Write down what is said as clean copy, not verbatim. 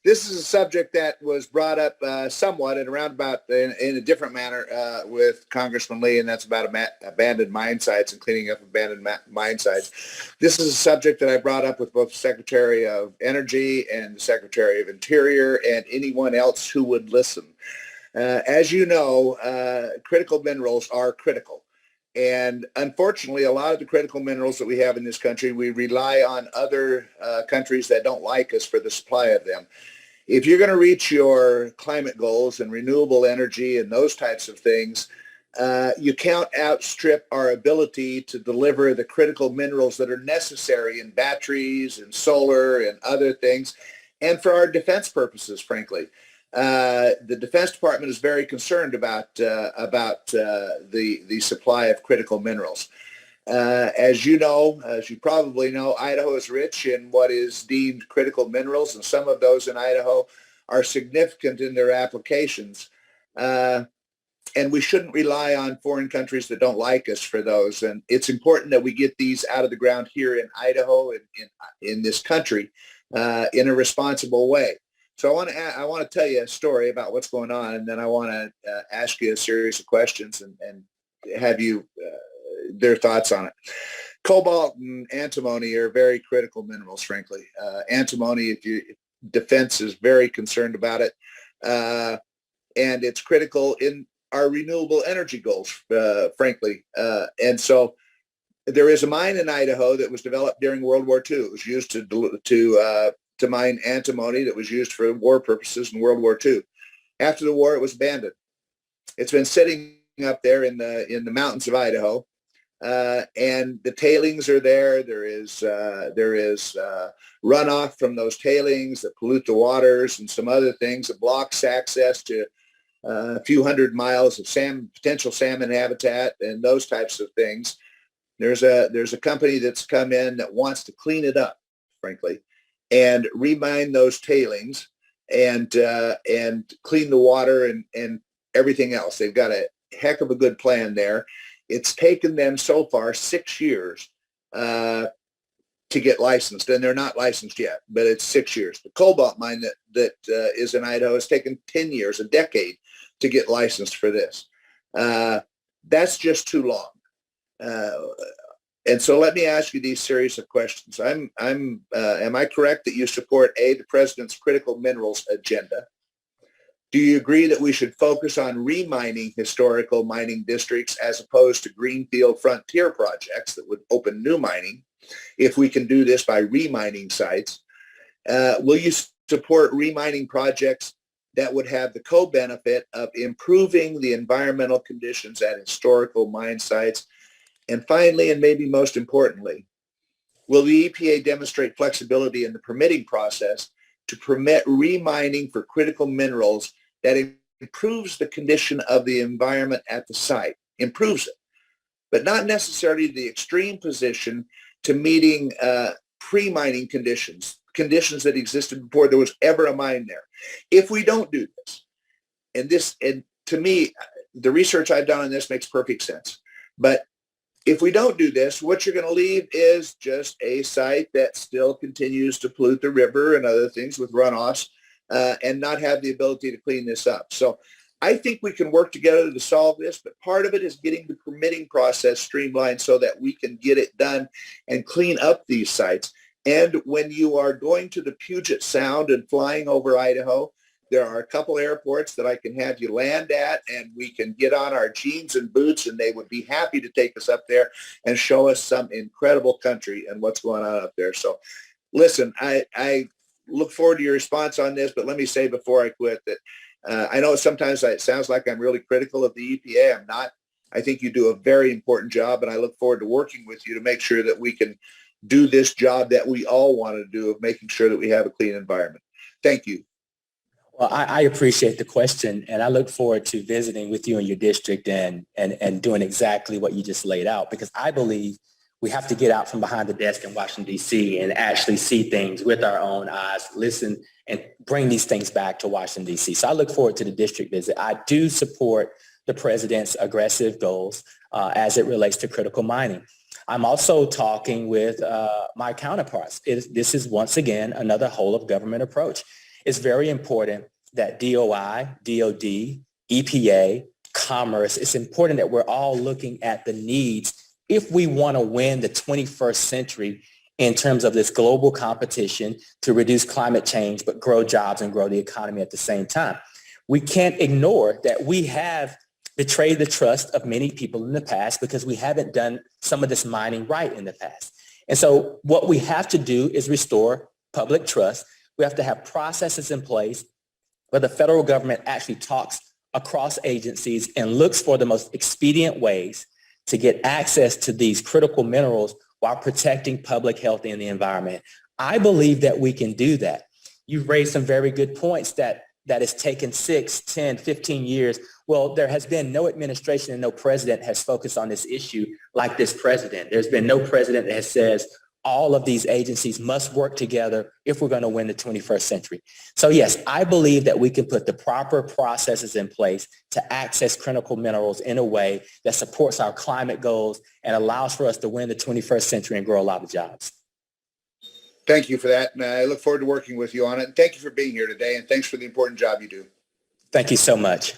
This is a subject that was brought up somewhat and roundabout in a different manner with Congressman Lee, and that's about abandoned mine sites and cleaning up abandoned mine sites. This is a subject that I brought up with both the Secretary of Energy and the Secretary of Interior and anyone else who would listen. As you know, critical minerals are critical. And unfortunately, a lot of the critical minerals that we have in this country, we rely on other countries that don't like us for the supply of them. If you're going to reach your climate goals and renewable energy and those types of things, you can't outstrip our ability to deliver the critical minerals that are necessary in batteries and solar and other things, and for our defense purposes, frankly. The Defense Department is very concerned about the supply of critical minerals. As you know, as you probably know, Idaho is rich in what is deemed critical minerals, and some of those in Idaho are significant in their applications. And we shouldn't rely on foreign countries that don't like us for those. And it's important that we get these out of the ground here in Idaho and in this country in a responsible way. So I want to tell you a story about what's going on, and then I want to ask you a series of questions and have you their thoughts on it. Cobalt and antimony are very critical minerals, frankly. Antimony, defense is very concerned about it, and it's critical in our renewable energy goals, frankly. And so there is a mine in Idaho that was developed during World War II. It was used to mine antimony that was used for war purposes in World War II. After the war, it was abandoned. It's been sitting up there in the mountains of Idaho, and the tailings are there. There is runoff from those tailings that pollute the waters and some other things that blocks access to a few hundred miles of potential salmon habitat and those types of things. There's a company that's come in that wants to clean it up, frankly, and remine those tailings and clean the water and everything else. They've got a heck of a good plan there. It's taken them so far 6 years to get licensed, and they're not licensed yet, but it's 6 years. The cobalt mine that is in Idaho has taken 10 years, a decade, to get licensed for this. That's just too long. And so let me ask you these series of questions. Am I correct that you support the president's critical minerals agenda? Do you agree that we should focus on remining historical mining districts as opposed to greenfield frontier projects that would open new mining, if we can do this by remining sites? Will you support remining projects that would have the co-benefit of improving the environmental conditions at historical mine sites? And finally, and maybe most importantly, will the EPA demonstrate flexibility in the permitting process to permit remining for critical minerals that improves the condition of the environment at the site, improves it, but not necessarily the extreme position to meeting pre-mining conditions that existed before there was ever a mine there? If we don't do this, and to me, the research I've done on this makes perfect sense, but if we don't do this, what you're going to leave is just a site that still continues to pollute the river and other things with runoffs and not have the ability to clean this up. So I think we can work together to solve this, but part of it is getting the permitting process streamlined so that we can get it done and clean up these sites. And when you are going to the Puget Sound and flying over Idaho, there are a couple airports that I can have you land at, and we can get on our jeans and boots, and they would be happy to take us up there and show us some incredible country and what's going on up there. So listen, I look forward to your response on this, but let me say before I quit that I know sometimes it sounds like I'm really critical of the EPA. I'm not. I think you do a very important job, and I look forward to working with you to make sure that we can do this job that we all want to do of making sure that we have a clean environment. Thank you. Well, I appreciate the question, and I look forward to visiting with you in your district and doing exactly what you just laid out, because I believe we have to get out from behind the desk in Washington, D.C. and actually see things with our own eyes, listen, and bring these things back to Washington, D.C. So I look forward to the district visit. I do support the president's aggressive goals as it relates to critical mining. I'm also talking with my counterparts. This is, once again, another whole of government approach. it's very important that DOI, DOD, EPA, Commerce, it's important that we're all looking at the needs if we want to win the 21st century in terms of this global competition to reduce climate change, but grow jobs and grow the economy at the same time. We can't ignore that we have betrayed the trust of many people in the past because we haven't done some of this mining right in the past. And so what we have to do is restore public trust. We have to have processes in place where the federal government actually talks across agencies and looks for the most expedient ways to get access to these critical minerals while protecting public health and the environment. I believe that we can do that. You've raised some very good points that it's taken 6, 10, 15 years. Well, there has been no administration and no president has focused on this issue like this president. There's been no president that has says all of these agencies must work together if we're going to win the 21st century. So yes, I believe that we can put the proper processes in place to access critical minerals in a way that supports our climate goals and allows for us to win the 21st century and grow a lot of jobs. Thank you for that. And I look forward to working with you on it. And thank you for being here today. And thanks for the important job you do. Thank you so much.